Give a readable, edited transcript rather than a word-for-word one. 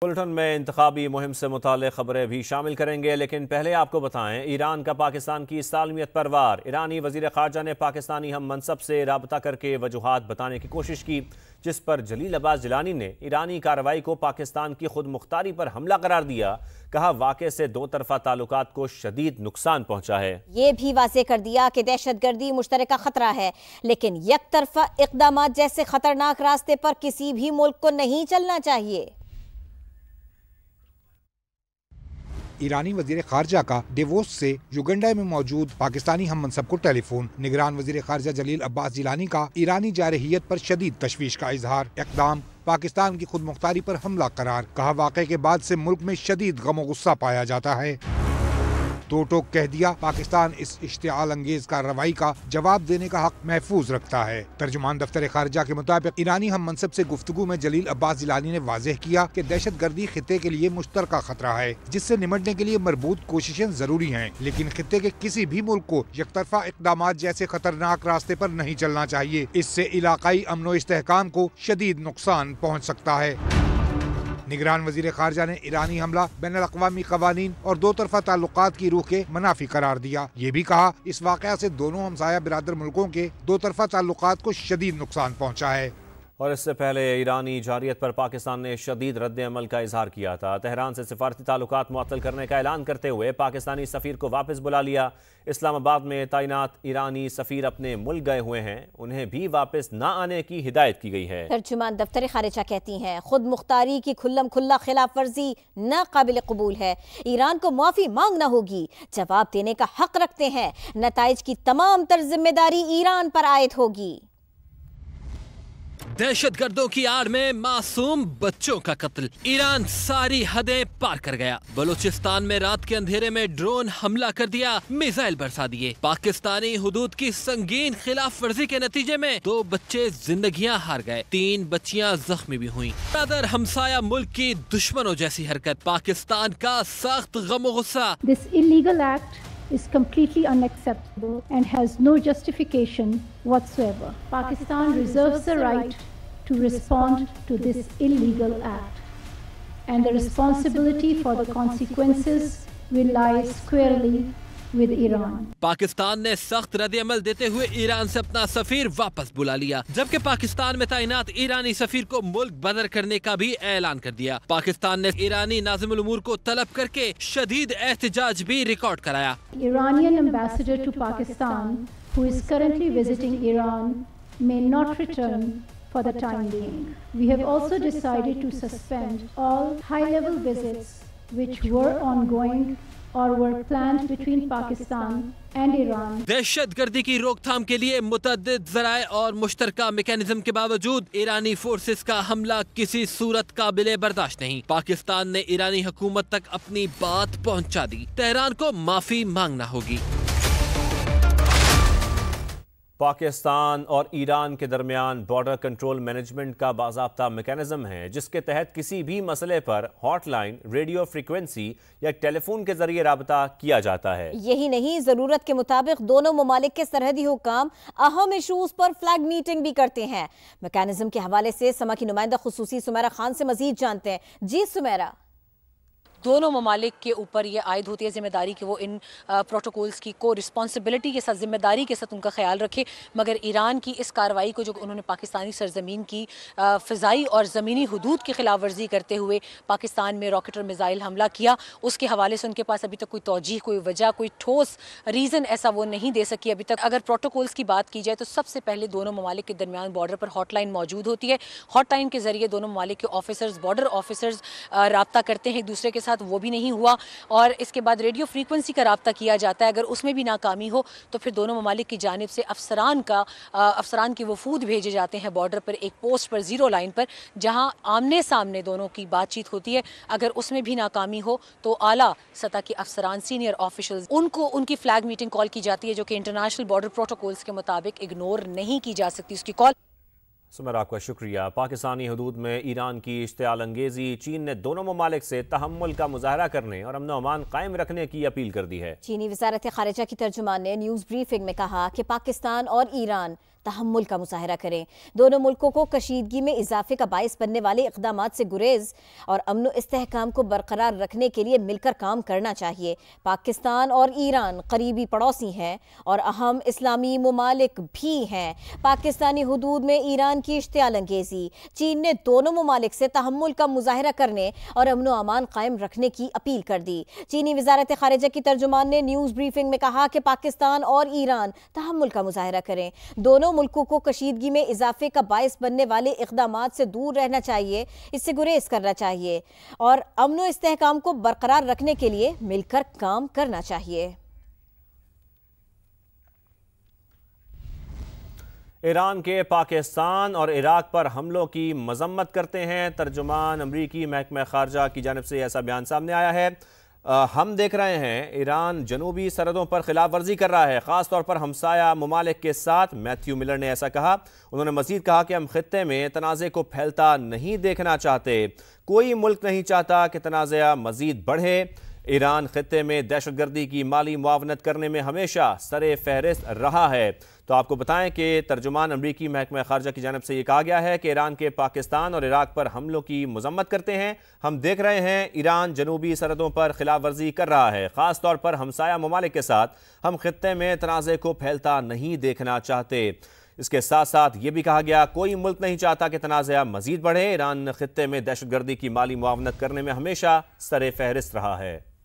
Bulletin में इंतखाबी मुहिम से मुताल्लिक़ खबरें भी शामिल करेंगे, लेकिन पहले आपको बताएं ईरान का पाकिस्तान की सालमियत पर वार। ईरानी वज़ीर ख़ारजा ने पाकिस्तानी हम मनसब से राबता करके वजूहात बताने की कोशिश की, जिस पर जलील अब्बास जिलानी ने ईरानी कार्रवाई को पाकिस्तान की खुद मुख्तारी पर हमला करार दिया। कहा, वाक़े से दो तरफा ताल्लुकात को शदीद नुकसान पहुंचा है। ये भी वाज़ेह कर दिया कि दहशतगर्दी मुश्तरका खतरा है, लेकिन एक तरफा इक़दामात जैसे खतरनाक रास्ते पर किसी भी मुल्क को नहीं चलना चाहिए। ईरानी वजीर खारजा का डेवोस से युगंडा में मौजूद पाकिस्तानी हम मनसब को टेलीफोन। निगरान वजीर खारजा जलील अब्बास जिलानी का ईरानी जारहियत पर शदीद तशवीश का इजहार। इक़दाम पाकिस्तान की खुद मुख्तारी पर हमला करार। कहा, वाक़े के बाद से मुल्क में शदीद गम और गुस्सा पाया जाता है। दो टोक कह दिया, पाकिस्तान इस इश्तिआल अंगेज कार्रवाई का जवाब देने का हक महफूज रखता है। तर्जुमान दफ्तर खारजा के मुताबिक ईरानी हम मनसब से गुफ्तगू में जलील अब्बास जिलानी ने वाज़ेह किया कि दहशतगर्दी खित्ते के लिए मुश्तरका खतरा है, जिससे निमटने के लिए मरबूत कोशिशें जरूरी हैं, लेकिन खित्ते के किसी भी मुल्क को यकतरफा इक़दामात जैसे खतरनाक रास्ते पर नहीं चलना चाहिए। इससे इलाकाई अमन व इस्तेहकाम को शदीद नुकसान पहुँच सकता है। निगरान वजीर खारजा ने ईरानी हमला बैनुल अक़वामी क़वानीन और दो तरफा ताल्लुकात की रूह के मुनाफी करार दिया। ये भी कहा, इस वाक़या से दोनों हमसाया बिरादर मुल्कों के दो तरफा ताल्लुकात को शदीद नुकसान पहुँचा है। और इससे पहले ईरानी जारियत पर पाकिस्तान ने शदीद रद्द अमल का इजहार किया था। तेहरान से सिफारती ताल्लुकात मुअत्तल करने का ऐलान करते हुए पाकिस्तानी सफ़ीर को वापस बुला लिया। इस्लामाबाद में तैनात ईरानी सफ़ीर अपने मुल्क गए हुए हैं, उन्हें भी वापस न आने की हिदायत की गई है। तर्जुमान दफ्तर खारिजा कहती हैं, खुद मुख्तारी की खुल्लम खुल्ला खिलाफ वर्जी न काबिल कबूल है। ईरान को माफ़ी मांगना होगी, जवाब देने का हक रखते हैं। नताइज की तमाम तर जिम्मेदारी ईरान पर आयद होगी। दहशतगर्दों की आड़ में मासूम बच्चों का कत्ल। ईरान सारी हदें पार कर गया। बलूचिस्तान में रात के अंधेरे में ड्रोन हमला कर दिया, मिसाइल बरसा दिए। पाकिस्तानी हुदूद की संगीन खिलाफ वर्जी के नतीजे में 2 बच्चे जिंदगियां हार गए, 3 बच्चियां जख्मी भी हुई। अदर हमसाया मुल्क की दुश्मनों जैसी हरकत, पाकिस्तान का सख्त गम गुस्सा। This illegal act is completely unacceptable and has no justification whatsoever. Pakistan reserves the right to respond to this illegal act, and the responsibility for the consequences will lie squarely with Iran. Pakistan ने सख्त रद्द अमल देते हुए Iran से अपना सफीर वापस बुला लिया, जबकि पाकिस्तान में तैनात ईरानी सफीर को मुल्क बदर करने का भी ऐलान कर दिया। पाकिस्तान ने ईरानी नाज़िमुल उमूर को तलब करके शदीद एहतजाज भी रिकॉर्ड कराया। Iranian ambassador to Pakistan, who is currently visiting Iran, may not return for the time being. We have also decided to suspend all high-level visits which were ongoing or were planned between Pakistan and Iran. दहशतगर्दी की रोकथाम के लिए मुतअद्दिद ज़राए और मुश्तरका mechanism के बावजूद ईरानी forces का हमला किसी सूरत काबिले बर्दाश्त नहीं। पाकिस्तान ने ईरानी हुकूमत तक अपनी बात पहुंचा दी। तेहरान को माफी मांगना होगी। पाकिस्तान और ईरान के दरमियान बॉर्डर कंट्रोल मैनेजमेंट का बाज़ाब्ता मैकेनिज्म है, जिसके तहत किसी भी मसले पर हॉटलाइन, रेडियो फ्रीक्वेंसी या टेलीफोन के जरिए राबता किया जाता है। यही नहीं, जरूरत के मुताबिक दोनों ममालिक के सरहदी हुकाम अहम इशूज पर फ्लैग मीटिंग भी करते हैं। मैकेनिज्म के हवाले से समा की नुमाइंदा खुसूसी सुमेरा खान से मजीद जानते हैं। जी सुमेरा। दोनों ममालिक के ऊपर ये आयद होती है जिम्मेदारी कि वो इन प्रोटोकॉल्स की को रिस्पॉन्सिबिलिटी के साथ, जिम्मेदारी के साथ उनका ख्याल रखे। मगर ईरान की इस कार्रवाई को जो उन्होंने पाकिस्तानी सरजमीन की फ़िज़ाई और ज़मीनी हदूद की खिलाफ वर्जी करते हुए पाकिस्तान में रॉकेट और मिसाइल हमला किया, उसके हवाले से उनके पास अभी तक कोई तौजीह, कोई वजह, कोई ठोस रीज़न ऐसा वो नहीं दे सकी अभी तक। अगर प्रोटोकॉल्स की बात की जाए तो सबसे पहले दोनों ममालिक के दरमियान बॉर्डर पर हॉटलाइन मौजूद होती है। हॉटलाइन के जरिए दोनों ममालिक के ऑफिसर्स, बॉर्डर ऑफिसर्स रब्ता करते हैं एक दूसरे के साथ, वो भी नहीं हुआ। और इसके बाद रेडियो फ्रीक्वेंसी का रब्ता किया जाता है। अगर उसमें भी नाकामी हो तो फिर दोनों ममालिक की जानिब से अफसरान के वफूद भेजे जाते हैं बॉर्डर पर, एक पोस्ट पर, जीरो लाइन पर, जहां आमने सामने दोनों की बातचीत होती है। अगर उसमें भी नाकामी हो तो आला सतह के अफसरान, सीनियर ऑफिशियल्स, उनको उनकी फ्लैग मीटिंग कॉल की जाती है, जो कि इंटरनेशनल बॉर्डर प्रोटोकॉल्स के मुताबिक इग्नोर नहीं की जा सकती उसकी कॉल। सुमेरा, आपका शुक्रिया। पाकिस्तानी हदूद में ईरान की इश्तिआल अंगेजी, चीन ने दोनों ममालिक से तहम्मुल का मुजाहरा करने और अमन अमान कायम रखने की अपील कर दी है। चीनी वज़ारत ख़ारिजा की तर्जुमान ने न्यूज़ ब्रीफिंग में कहा कि पाकिस्तान और ईरान तहम्मुल का मुजाहरा करें। दोनों मुल्कों को कशीदगी में इजाफे का बाइस बनने वाले इक़दामात से गुरेज और अमन इस्तेहकाम को बरकरार रखने के लिए मिलकर काम करना चाहिए। पाकिस्तान और ईरान करीबी पड़ोसी हैं और अहम इस्लामी मुमालिक भी हैं। पाकिस्तानी हुदूद में ईरान की इश्तियाल अंगेजी, चीन ने दोनों मुमालिक से तहम्मुल का मुजाहरा करने और अमन अमान कायम रखने की अपील कर दी। चीनी वजारत खारिजा की तर्जुमान ने न्यूज़ ब्रीफिंग में कहा कि पाकिस्तान और ईरान तहम्मुल का मुजाहरा करें। दोनों मुल्कों को कशीदगी में इजाफे का बाइस बनने वाले इक़दामात से दूर रहना चाहिए, इससे गुरेज करना चाहिए और अमन व इस्तेहकाम को बरकरार रखने के लिए मिलकर काम करना चाहिए। ईरान के पाकिस्तान और इराक पर हमलों की मजम्मत करते हैं। तर्जुमान अमरीकी महकमा खारजा की जानिब से ऐसा बयान सामने आया है। हम देख रहे हैं ईरान जनूबी सरहदों पर खिलाफ वर्जी कर रहा है, ख़ास तौर पर हमसाया ममालिक के साथ। मैथ्यू मिलर ने ऐसा कहा। उन्होंने मजीद कहा कि हम खित्ते में तनाज़े को फैलता नहीं देखना चाहते। कोई मुल्क नहीं चाहता कि तनाज़ा मजीद बढ़े। ईरान खित्ते में दहशतगर्दी की माली मुआवनत करने में हमेशा सरे फहरिस्त रहा है। तो आपको बताएं कि तर्जुमान अमरीकी महकमा खारजा की जानिब से ये कहा गया है कि ईरान के पाकिस्तान और इराक पर हमलों की मजम्मत करते हैं। हम देख रहे हैं ईरान जनूबी सरहदों पर खिलाफ वर्जी कर रहा है, ख़ास तौर पर हमसाया ममालिक के साथ। हम खित्ते में तनाज़े को फैलता नहीं देखना चाहते। इसके साथ साथ ये भी कहा गया कोई मुल्क नहीं चाहता कि तनाज़ा मजीद बढ़े। ईरान खित्ते में दहशतगर्दी की माली मुआवनत करने में हमेशा सरे फहरिस्त रहा है।